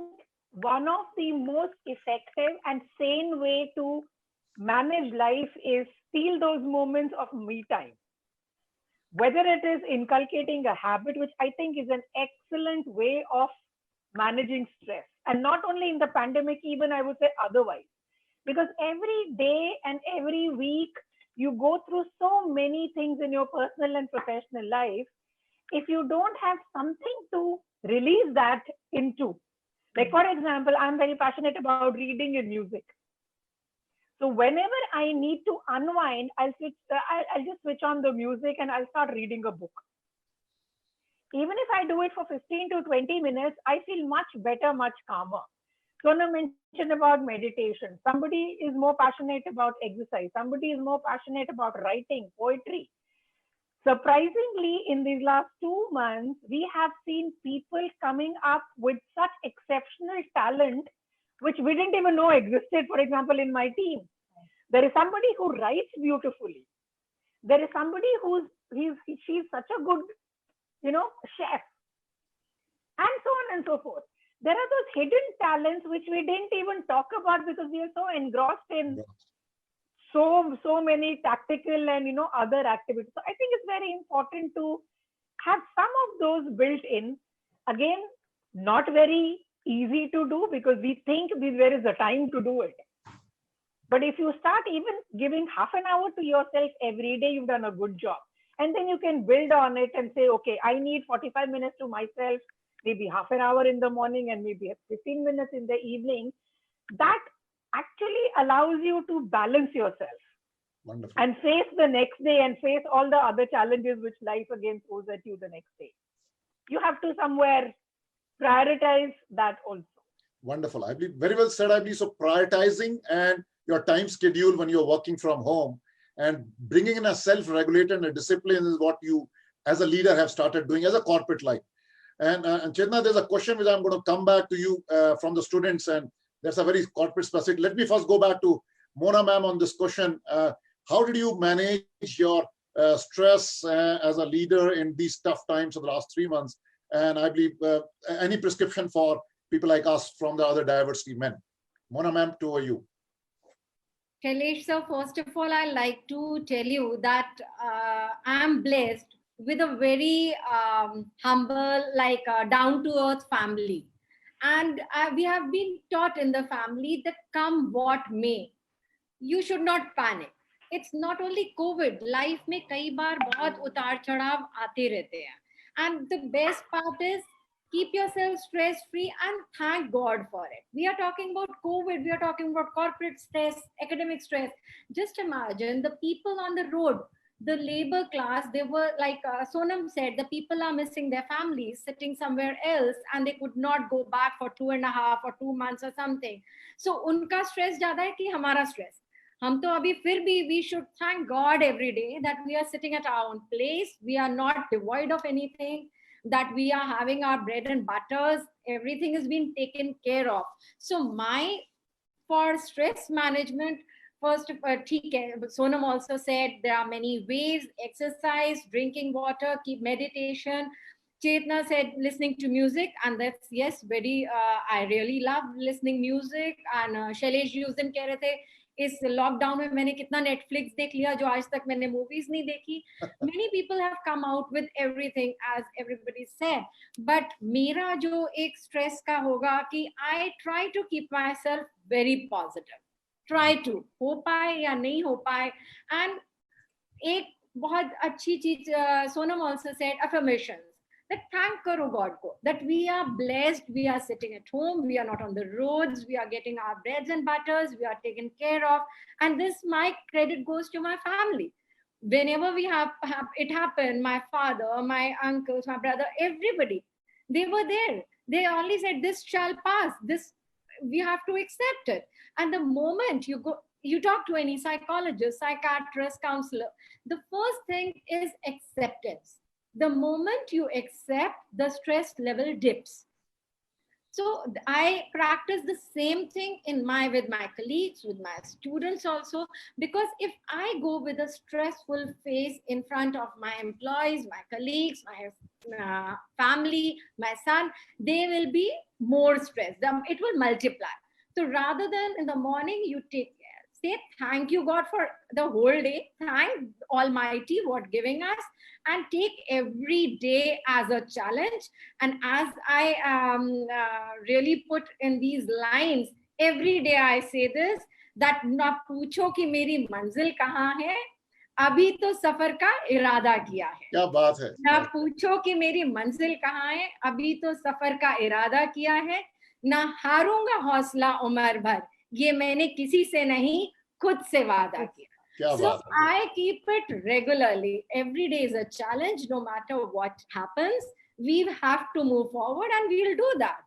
one of the most effective and sane way to manage life is steal those moments of me time. Whether it is inculcating a habit, which I think is an excellent way of managing stress. And not only in the pandemic, even I would say otherwise. Because every day and every week, you go through so many things in your personal and professional life. If you don't have something to release that into, like for example, I'm very passionate about reading and music. So whenever I need to unwind, I'll just switch on the music and I'll start reading a book. Even if I do it for 15 to 20 minutes, I feel much better, much calmer. Sona mentioned about meditation. Somebody is more passionate about exercise. Somebody is more passionate about writing, poetry. surprisingly, in these last 2 months, we have seen people coming up with such exceptional talent, which we didn't even know existed. For example, in my team, there is somebody who writes beautifully. There is somebody she's such a good, chef, and so on and so forth. There are those hidden talents which we didn't even talk about because we are so engrossed in so many tactical and other activities. So I think it's very important to have some of those built in. Again, not very easy to do because we think there is a time to do it. But if you start even giving half an hour to yourself every day, you've done a good job. And then you can build on it and say, okay, I need 45 minutes to myself, maybe half an hour in the morning and maybe 15 minutes in the evening. That actually allows you to balance yourself. Wonderful. And face the next day and face all the other challenges which life again throws at you the next day. You have to somewhere prioritize that also. Wonderful. I believe very well said. I believe so. Prioritizing and your time schedule when you're working from home and bringing in a self-regulation and a discipline is what you as a leader have started doing as a corporate life. And Chetna, there's a question which I'm going to come back to you from the students, and that's a very corporate specific. Let me first go back to Mona ma'am on this question. How did you manage your stress as a leader in these tough times of the last 3 months? And I believe any prescription for people like us from the other diversity men. Mona ma'am, to you. Shailesh, so first of all, I like to tell you that I am blessed with a very humble, down-to-earth family. And we have been taught in the family that come what may, you should not panic. It's not only COVID, life में कई बार बहुत उतार चढ़ाव आते रहते हैं. And the best part is, keep yourself stress-free and thank God for it. We are talking about COVID, we are talking about corporate stress, academic stress. Just imagine the people on the road, the labor class, they were like Sonam said, the people are missing their families, sitting somewhere else, and they could not go back for 2.5 or 2 months or something. So उनका stress ज़्यादा है कि हमारा stress. हम तो अभी फिर भी we should thank God every day that we are sitting at our own place, we are not devoid of anything, that we are having our bread and butters, everything is being taken care of. So for stress management, first of all, Sonam also said there are many ways: exercise, drinking water, keep meditation. Chetna said listening to music, and that's yes, very. I really love listening music. And Shailesh जी उस दिन कह रहे थे इस lockdown में मैंने कितना Netflix देख लिया जो आज तक मैंने मूवीज नहीं देखी. Many people have come out with everything as everybody said, but मेरा जो एक स्ट्रेस का होगा कि I try to keep myself very positive. Try to, हो पाए या नहीं हो पाए. And एक बहुत अच्छी चीज Sonam also said, affirmations. That thank karo God ko, that we are blessed, we are sitting at home, we are not on the roads, we are getting our breads and butters, we are taken care of, and this my credit goes to my family. Whenever we have it happened, my father, my uncles, my brother, everybody, they were there. They only said this shall pass, this we have to accept it. And the moment you talk to any psychologist, psychiatrist, counselor, the first thing is acceptance. The moment you accept, the stress level dips. So I practice the same thing with my colleagues, with my students also, because if I go with a stressful face in front of my employees, my colleagues, my family, my son, they will be more stressed. It will multiply. So rather than in the morning, you take care. Say thank you God for the whole day. Thank Almighty for giving us, and take every day as a challenge. And as I really put in these lines, every day I say this, that ना पूछो कि मेरी मंजिल कहाँ है, अभी तो सफर का इरादा किया है. क्या बात है. ना पूछो कि मेरी मंजिल कहाँ है, अभी तो सफर का इरादा किया है. ना हारूंगा हौसला उम्र भर, ये मैंने किसी से नहीं खुद से वादा किया. So I keep it regularly. Every day is a challenge. No matter what happens, we have to move forward, and we'll do that.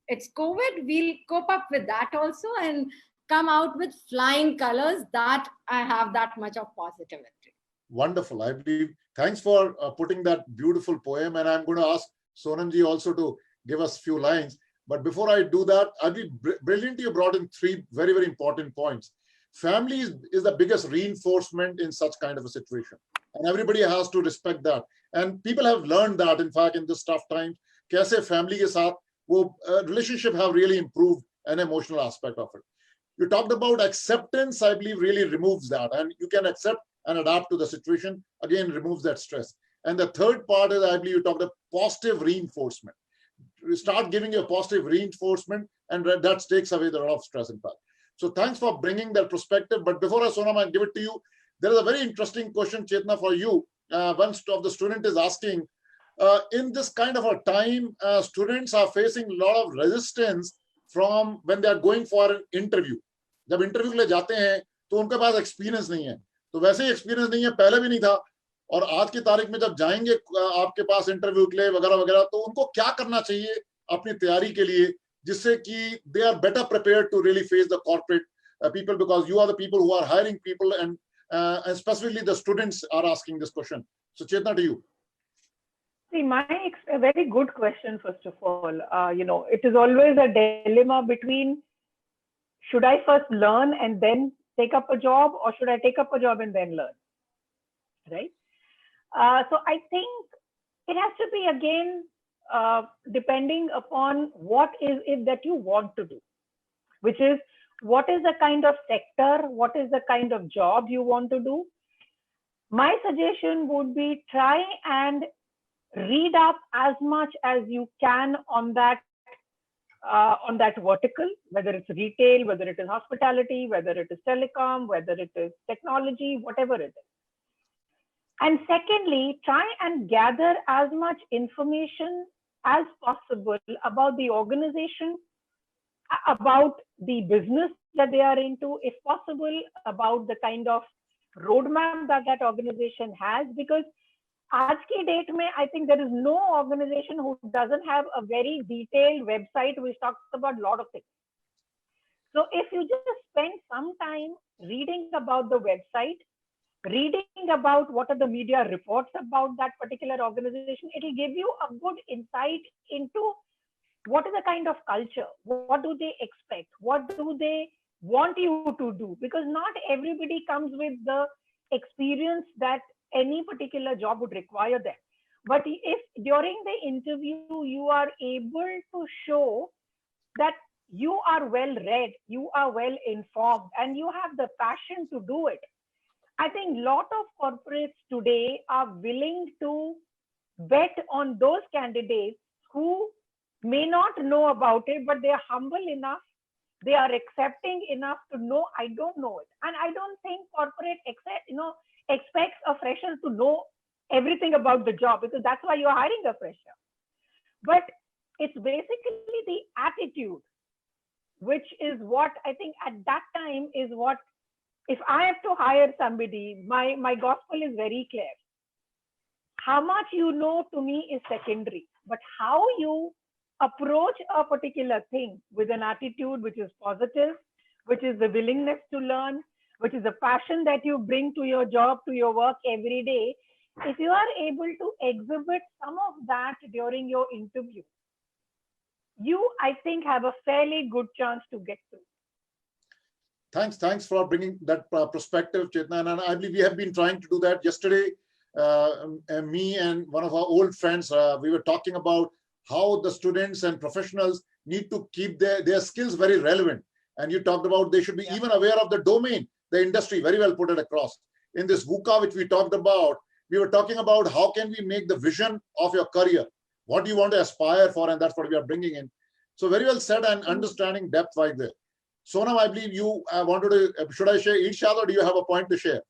It's COVID. We'll cope up with that also and come out with flying colors. That I have that much of positivity. Wonderful. I believe. Thanks for putting that beautiful poem. And I'm going to ask Sonamji also to give us a few lines. But before I do that, I believe brilliant you brought in three very, very important points. Family is the biggest reinforcement in such kind of a situation. And everybody has to respect that. And people have learned that, in fact, in this tough times, kaise family ke saath wo relationship have really improved an emotional aspect of it. You talked about acceptance, I believe really removes that. And you can accept and adapt to the situation, again, removes that stress. And the third part is, I believe you talked about positive reinforcement. You start giving you a positive reinforcement, and that takes away the lot of stress, in fact. So thanks for bringing that perspective. But before I, Sonam, I give it to you, there is a very interesting question, Chetna, for you. One of the student is asking, in this kind of a time, students are facing a lot of resistance from when they are going for an interview. जब interview के लिए जाते हैं तो उनके पास experience नहीं है, तो वैसे ही एक्सपीरियंस नहीं है, पहले भी नहीं था, और आज की तारीख में जब जाएंगे आपके पास इंटरव्यू के लिए वगैरह वगैरह, तो उनको क्या करना चाहिए अपनी तैयारी के लिए, जिससे कि they are better prepared to really face the corporate people, because you are the people who are hiring people, and specifically the students are asking this question. So Chetna, to you. See, a very good question, first of all. It is always a dilemma between, should I first learn and then take up a job, or should I take up a job and then learn? Right? So I think it has to be, again, depending upon what is it that you want to do, which is what is the kind of sector, what is the kind of job you want to do. My suggestion would be, try and read up as much as you can on that vertical, whether it's retail, whether it is hospitality, whether it is telecom, whether it is technology, whatever it is. And secondly, try and gather as much information as possible about the organization, about the business that they are into, if possible, about the kind of roadmap that that organization has, because आज की date में, I think there is no organization who doesn't have a very detailed website which talks about a lot of things. So if you just spend some time reading about the website, reading about what are the media reports about that particular organization, it will give you a good insight into what is the kind of culture, what do they expect, what do they want you to do, because not everybody comes with the experience that any particular job would require them. But if during the interview you are able to show that you are well read, you are well informed, and you have the passion to do it, I think a lot of corporates today are willing to bet on those candidates who may not know about it, but they are humble enough, they are accepting enough to know, I don't know it. And I don't think corporate expects a fresher to know everything about the job, because that's why you're hiring a fresher. But it's basically the attitude, which is what I think at that time is what, if I have to hire somebody, my gospel is very clear. How much you know to me is secondary, but how you approach a particular thing with an attitude which is positive, which is the willingness to learn, which is the passion that you bring to your job, to your work every day, if you are able to exhibit some of that during your interview, you, I think, have a fairly good chance to get through. Thanks for bringing that perspective, Chetna. And I believe we have been trying to do that. Yesterday, me and one of our old friends, we were talking about how the students and professionals need to keep their skills very relevant. And you talked about they should be even aware of the domain, the industry, very well put it across. In this VUCA, which we talked about, we were talking about how can we make the vision of your career, what do you want to aspire for, and that's what we are bringing in. So very well said, and understanding depth right there. Sonam, I believe you wanted to, should I share Irshad, or do you have a point to share?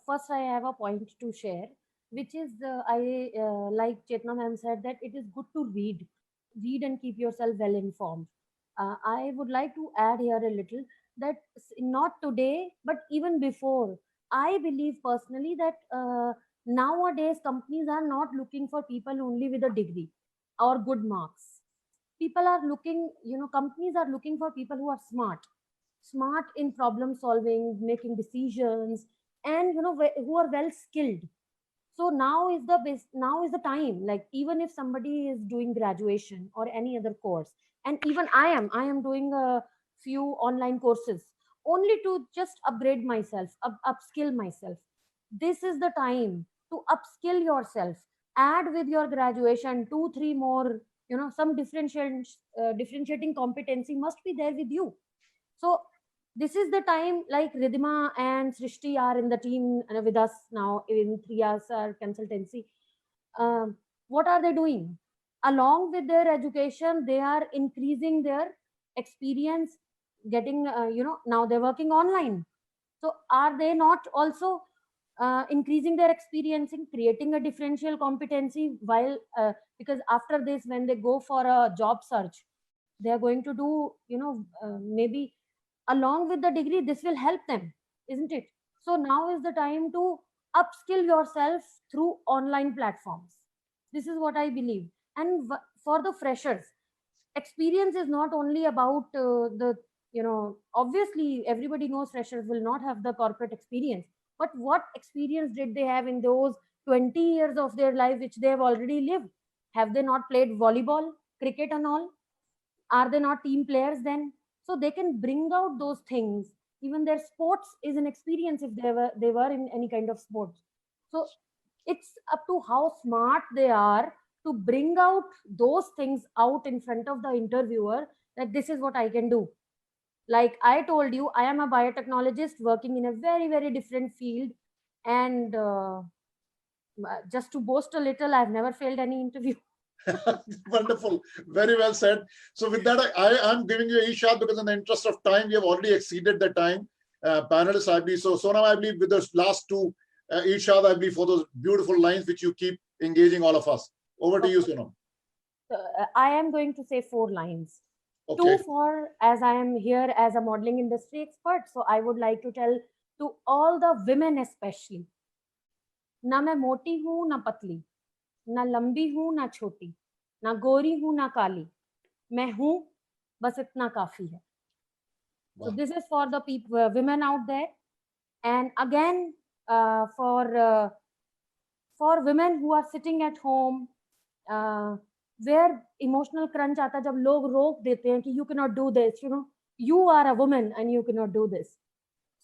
First, I have a point to share, which is like Chetna ma'am said, that it is good to read and keep yourself well informed. I would like to add here a little that not today, but even before, I believe personally that nowadays companies are not looking for people only with a degree or good marks. People are looking, companies are looking for people who are smart in problem solving, making decisions, and who are well skilled. So now is the best, now is the time, like even if somebody is doing graduation or any other course, and even I am doing a few online courses only to just upgrade myself, upskill myself. This is the time to upskill yourself. Add with your graduation 2 3 more, some differentiating competency must be there with you. So this is the time, like Ridhima and Srishti are in the team with us now in 3R consultancy. What are they doing? Along with their education, they are increasing their experience, getting, now they're working online. So are they not also increasing their experience in creating a differential competency while, because after this, when they go for a job search, they are going to do, maybe along with the degree, this will help them, isn't it? So now is the time to upskill yourself through online platforms. This is what I believe. And for the freshers, experience is not only about the, obviously everybody knows freshers will not have the corporate experience, but what experience did they have in those 20 years of their life which they have already lived? Have they not played volleyball, cricket and all? Are they not team players then? So they can bring out those things. Even their sports is an experience if they were in any kind of sports. So it's up to how smart they are to bring out those things out in front of the interviewer, that this is what I can do. Like I told you, I am a biotechnologist working in a very, very different field. And just to boast a little, I've never failed any interview. Wonderful. Very well said. So with that, I am giving you a shot because in the interest of time, we have already exceeded the time. Panelists, I believe. So Sonam, I believe with those last two, Ishad, I believe for those beautiful lines which you keep engaging all of us. Over to you, Sonam. I am going to say 4 lines. Okay. 2 for, as I am here as a modeling industry expert. So I would like to tell to all the women especially, ना मैं मोटी हूँ ना पतली, ना लंबी हूँ ना छोटी, ना गोरी हूँ ना काली, मैं हूँ बस इतना काफी है. So Wow. this is for the people, women out there. And again, for women who are sitting at home, where emotional crunch आता है, जब लोग रोक देते हैं कि you cannot do this, you are a woman and you cannot do this.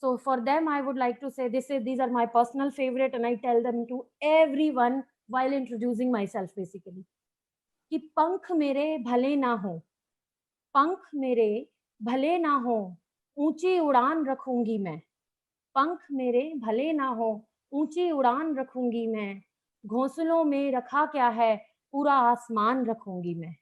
So for them, I would like to say these are my personal favorite, and I tell them to everyone while introducing myself basically. कि पंख मेरे भले ना हो, पंख मेरे भले ना हो, ऊंची उड़ान रखूंगी मैं. पंख मेरे भले ना हो, ऊंची उड़ान रखूंगी मैं. घोंसलों में रखा क्या है, पूरा आसमान रखूंगी मैं.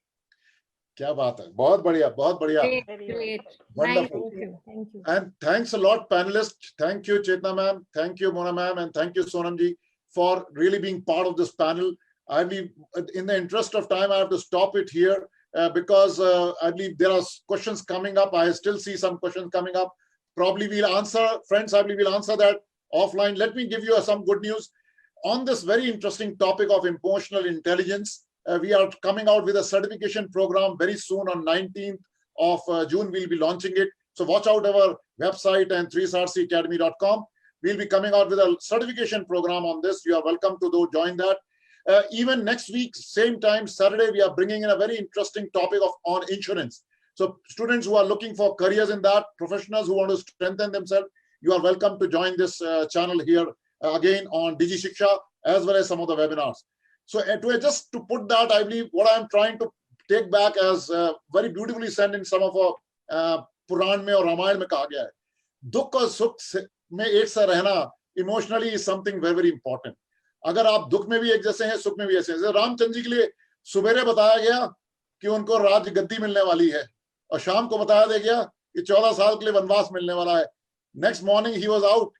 क्या बात है, बहुत बढ़िया, बहुत बढ़िया. Great. Wonderful. Thank you. And thanks a lot, panelists. Thank you, Chetna ma'am. Thank you, Mona ma'am. And thank you, Sonam ji, for really being part of this panel. I believe in the interest of time, I have to stop it here because I believe there are questions coming up. I still see some questions coming up. Probably we'll answer, friends, I believe we'll answer that offline. Let me give you some good news. On this very interesting topic of emotional intelligence, we are coming out with a certification program very soon on 19th of June. We'll be launching it. So watch out our website and 3srcacademy.com. We'll be coming out with a certification program on this. You are welcome to join that. Even next week, same time, Saturday, we are bringing in a very interesting topic on insurance. So students who are looking for careers in that, professionals who want to strengthen themselves, you are welcome to join this channel here again on DigiShiksha, as well as some of the webinars. So just to put that, I believe what I'm trying to take back as very beautifully said in some of our Puran mein or Ramayan mein kaha gaya hai. Dukh aur sukh mein ek sa rehna emotionally is something very, very important. अगर आप दुख में भी एक जैसे हैं, सुख में भी ऐसे हैं. रामचंद्र जी के लिए सुबेरे बताया गया कि उनको राज गद्दी मिलने वाली है और शाम को बताया गया कि 14 साल के लिए वनवास मिलने वाला है. Next morning he was out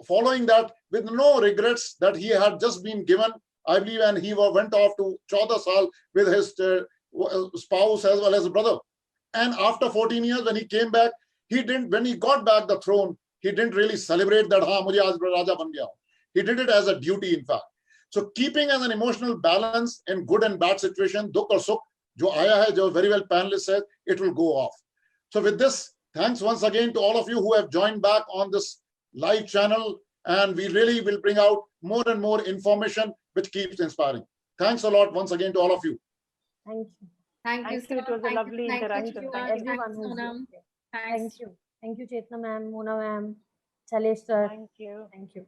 following that with no regrets that he had just been given, I believe, and he went off to 14 saal with his spouse as well as his brother. And after 14 years, when he came back, when he got back the throne, he didn't really celebrate that, हाँ मुझे आज राजा बन गया. He did it as a duty, in fact. So keeping as an emotional balance in good and bad situation, dukh or sukh, jo aaya hai, jo very well panelists said, it will go off. So with this, thanks once again to all of you who have joined back on this live channel. and we really will bring out more and more information which keeps inspiring. Thanks a lot once again to all of you. Thank you. Thank you, Thank you. sir. It was a Thank you. lovely Thank you, interaction. Chitra. Thank Thank you. Everyone you, who's Sonam. here. Thanks. Thank you. Thank you, Chetna ma'am, Mona ma'am, Chalesh sir. Thank you. Thank you.